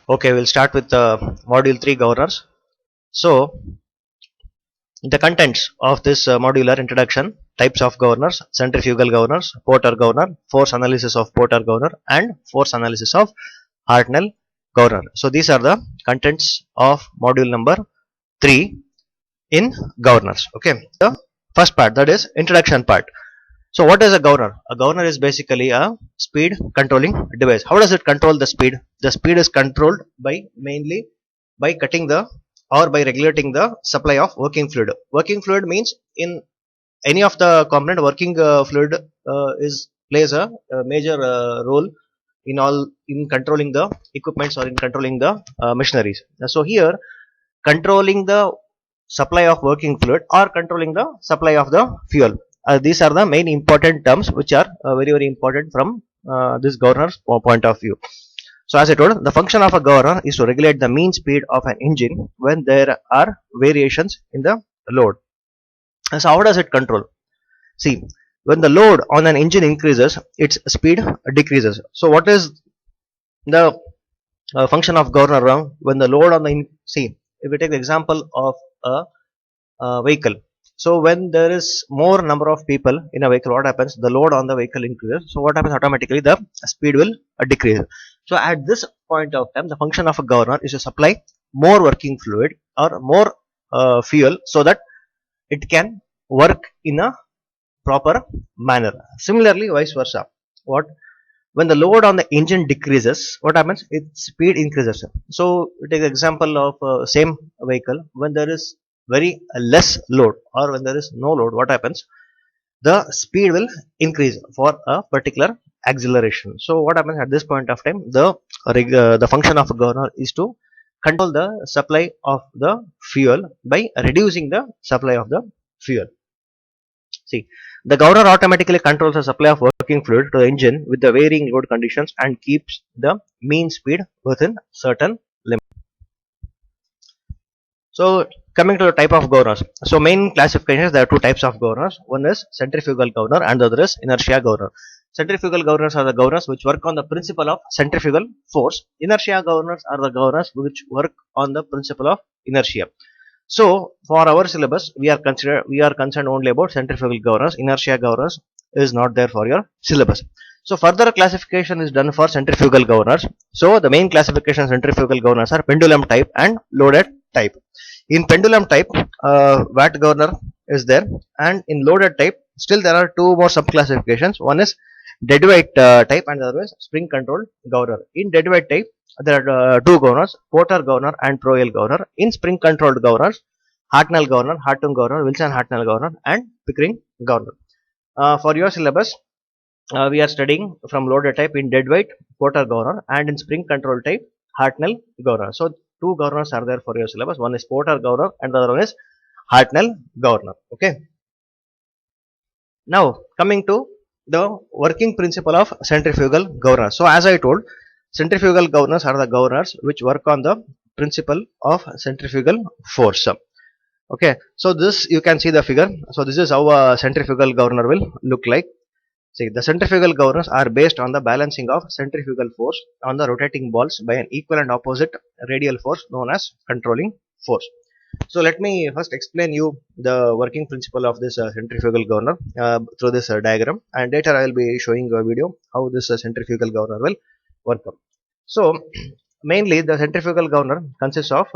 Okay, we'll start with module 3 governors. So, the contents of this module are introduction, types of governors, centrifugal governors, Porter governor, force analysis of Porter governor, and force analysis of Hartnell governor. So, these are the contents of module number 3 in governors. Okay, the first part, that is introduction part. So, what is a governor? A governor is basically a speed controlling device. How does it control the speed? The speed is controlled by mainly by cutting the or by regulating the supply of working fluid. Working fluid means in any of the component working fluid is plays a major role in all in controlling the equipments or in controlling the machineries. So here controlling the supply of working fluid or controlling the supply of the fuel. These are the main important terms which are very important from this governor's point of view. So as I told, the function of a governor is to regulate the mean speed of an engine when there are variations in the load. So how does it control? See, when the load on an engine increases, its speed decreases. So what is the function of governor when the load on the see, if we take the example of a vehicle. So when there is more number of people in a vehicle, what happens? The load on the vehicle increases. So what happens? Automatically the speed will decrease. So at this point of time, the function of a governor is to supply more working fluid or more fuel so that it can work in a proper manner. Similarly, vice versa. What when the load on the engine decreases, what happens? Its speed increases. So we take the example of same vehicle. When there is very less load or when there is no load, what happens? The speed will increase for a particular acceleration. So what happens at this point of time? The function of a governor is to control the supply of the fuel by reducing the supply of the fuel. See, the governor automatically controls the supply of working fluid to the engine with the varying load conditions and keeps the mean speed within certain limits. So, coming to the type of governors. So, main classifications, there are two types of governors. One is centrifugal governor and the other is inertia governor. Centrifugal governors are the governors which work on the principle of centrifugal force. Inertia governors are the governors which work on the principle of inertia. So for our syllabus, we are concerned only about centrifugal governors. Inertia governors is not there for your syllabus. So further classification is done for centrifugal governors. So the main classification of centrifugal governors are pendulum type and loaded type. In pendulum type, watt governor is there, and in loaded type, still there are two more sub classifications. One is deadweight type and the other is spring controlled governor. In deadweight type, there are two governors, Porter governor and Proel governor. In spring controlled governors, Hartnell governor, Hartung governor, Wilson Hartnell governor, and Pickering governor. For your syllabus, we are studying from loaded type in deadweight, Porter governor, and in spring controlled type, Hartnell governor. So two governors are there for your syllabus. One is Porter governor and the other one is Hartnell governor. Okay. Now coming to the working principle of centrifugal governors. So as I told, centrifugal governors are the governors which work on the principle of centrifugal force. Okay, so this you can see the figure. So this is how a centrifugal governor will look like. See, the centrifugal governors are based on the balancing of centrifugal force on the rotating balls by an equal and opposite radial force known as controlling force. So let me first explain you the working principle of this centrifugal governor through this diagram, and later I will be showing a video how this centrifugal governor will work out. So mainly the centrifugal governor consists of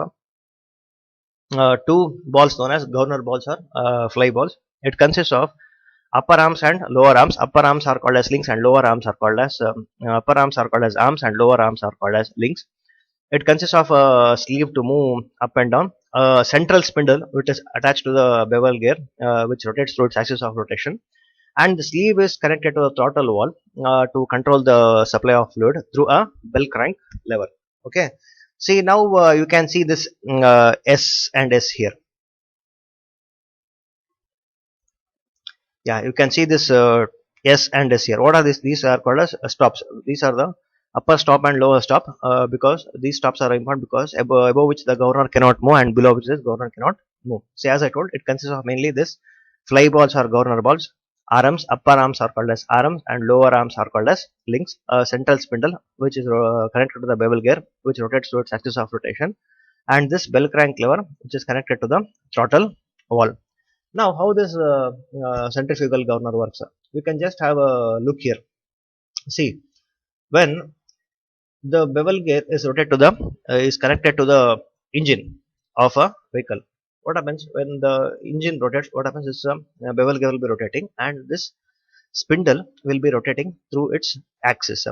two balls known as governor balls or fly balls. It consists of upper arms and lower arms. Upper arms are called as links and lower arms are called as upper arms are called as arms and lower arms are called as links. It consists of a sleeve to move up and down, a central spindle which is attached to the bevel gear which rotates through its axis of rotation, and the sleeve is connected to the throttle valve to control the supply of fluid through a bell crank lever. Okay, see now you can see this S and S here. Yeah, you can see this S and S here. What are these? These are called as stops. These are the upper stop and lower stop because these stops are important because above which the governor cannot move and below which the governor cannot move. See, as I told, it consists of mainly this fly balls or governor balls, Arms, upper arms are called as arms and lower arms are called as links. A central spindle which is connected to the bevel gear which rotates towards axis of rotation, and this bell crank lever which is connected to the throttle valve. Now how this centrifugal governor works? We can just have a look here. See, when the bevel gear is rotated to the is connected to the engine of a vehicle. What happens when the engine rotates? What happens is bevel gear will be rotating, and this spindle will be rotating through its axis.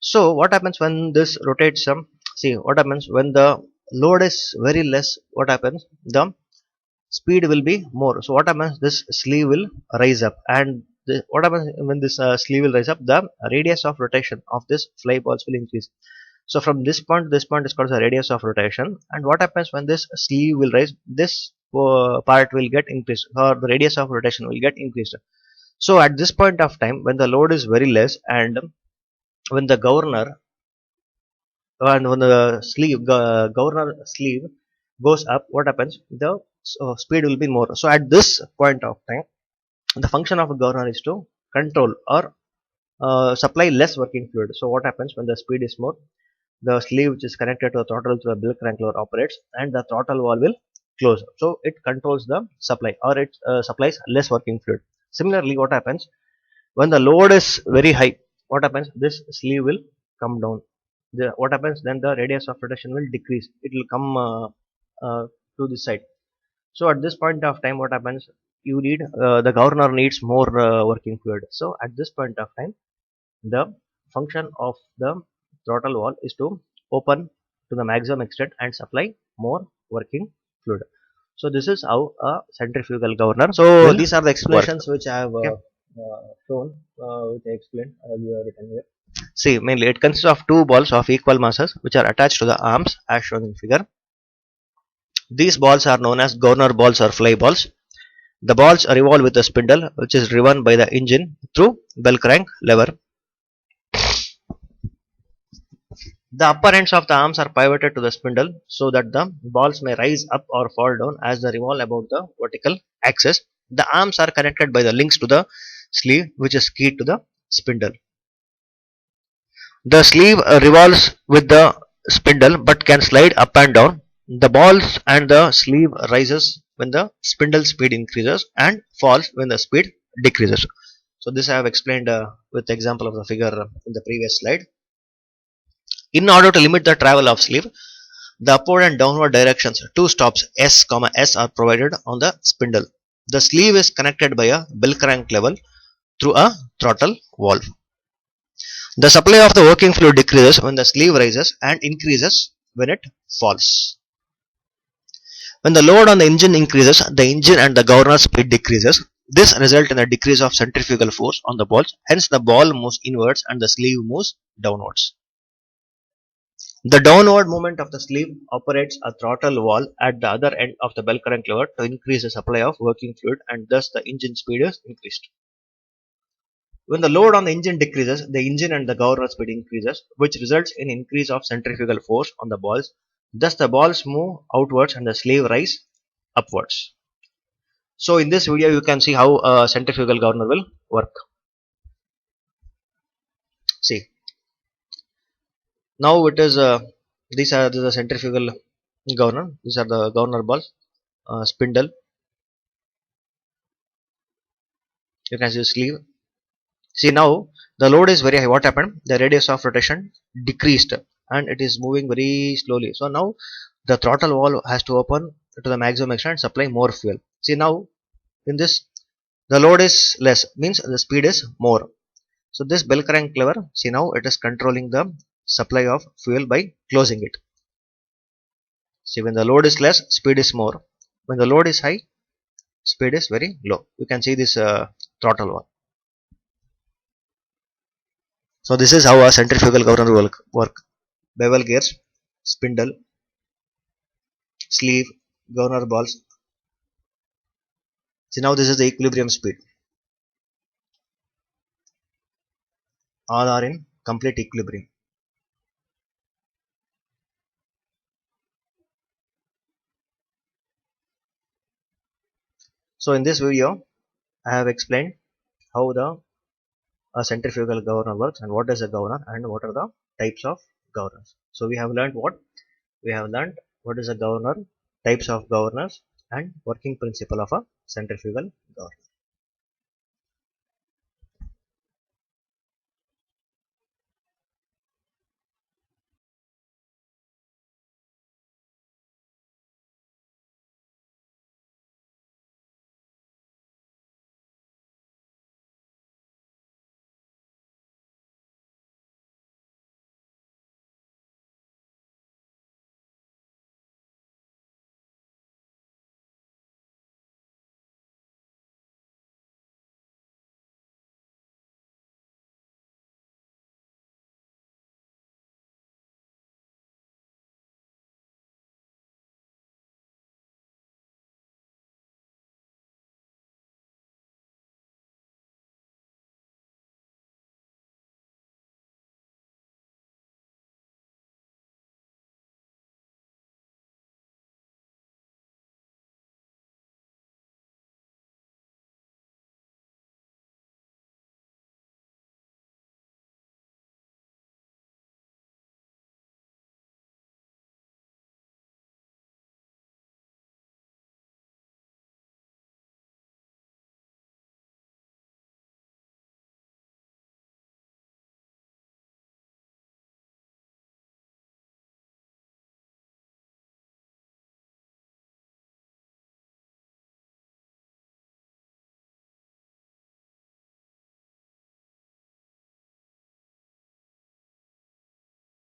So what happens when this rotates? See what happens when the load is very less. What happens? The speed will be more. So what happens? This sleeve will rise up, and what happens when this sleeve will rise up? The radius of rotation of this fly balls will increase. So from this point to this point is called the radius of rotation. And what happens when this sleeve will rise? This part will get increased, or the radius of rotation will get increased. So at this point of time, when the load is very less, and when the governor and when the governor sleeve goes up, what happens? The speed will be more. So at this point of time, the function of a governor is to control or supply less working fluid. So what happens when the speed is more? The sleeve which is connected to the throttle through a bell crank lever operates, and the throttle valve will close. So it controls the supply, or it supplies less working fluid. Similarly, what happens when the load is very high? What happens? This sleeve will come down. What happens then? The radius of rotation will decrease. It will come to this side. So at this point of time, what happens? You need the governor needs more working fluid. So at this point of time, the function of the throttle valve is to open to the maximum extent and supply more working fluid. So this is how a centrifugal governor. So these are the explanations which I have shown, which I explained. You have written here. See, mainly it consists of two balls of equal masses which are attached to the arms as shown in figure. These balls are known as governor balls or fly balls. The balls revolve with a spindle which is driven by the engine through bell crank lever. The upper ends of the arms are pivoted to the spindle so that the balls may rise up or fall down as they revolve about the vertical axis. The arms are connected by the links to the sleeve which is keyed to the spindle. The sleeve revolves with the spindle but can slide up and down. The balls and the sleeve rises when the spindle speed increases and falls when the speed decreases. So this I have explained with the example of the figure in the previous slide. In order to limit the travel of sleeve, the upward and downward directions, two stops S, S are provided on the spindle. The sleeve is connected by a bell crank level through a throttle valve. The supply of the working fluid decreases when the sleeve rises and increases when it falls. When the load on the engine increases, the engine and the governor speed decreases. This results in a decrease of centrifugal force on the balls. Hence, the ball moves inwards and the sleeve moves downwards. The downward movement of the sleeve operates a throttle valve at the other end of the bell crank lever to increase the supply of working fluid, and thus the engine speed is increased. When the load on the engine decreases, the engine and the governor speed increases, which results in increase of centrifugal force on the balls. Thus the balls move outwards and the sleeve rise upwards. So in this video you can see how a centrifugal governor will work. See, now it is these are the centrifugal governor. These are the governor balls, spindle. You can see the sleeve. See, now the load is very high. What happened? The radius of rotation decreased and it is moving very slowly. So now the throttle valve has to open to the maximum extent and supply more fuel. See, now in this the load is less, means the speed is more. So this bell crank lever, see, now it is controlling the supply of fuel by closing it. See, when the load is less, speed is more. When the load is high, speed is very low. You can see this throttle valve. So this is how a centrifugal governor will work. Bevel gears, spindle, sleeve, governor balls. See, now this is the equilibrium speed. All are in complete equilibrium. So in this video, I have explained how the a centrifugal governor works and what is a governor and what are the types of governors. So we have learned what? We have learned what is a governor, types of governors and working principle of a centrifugal governor.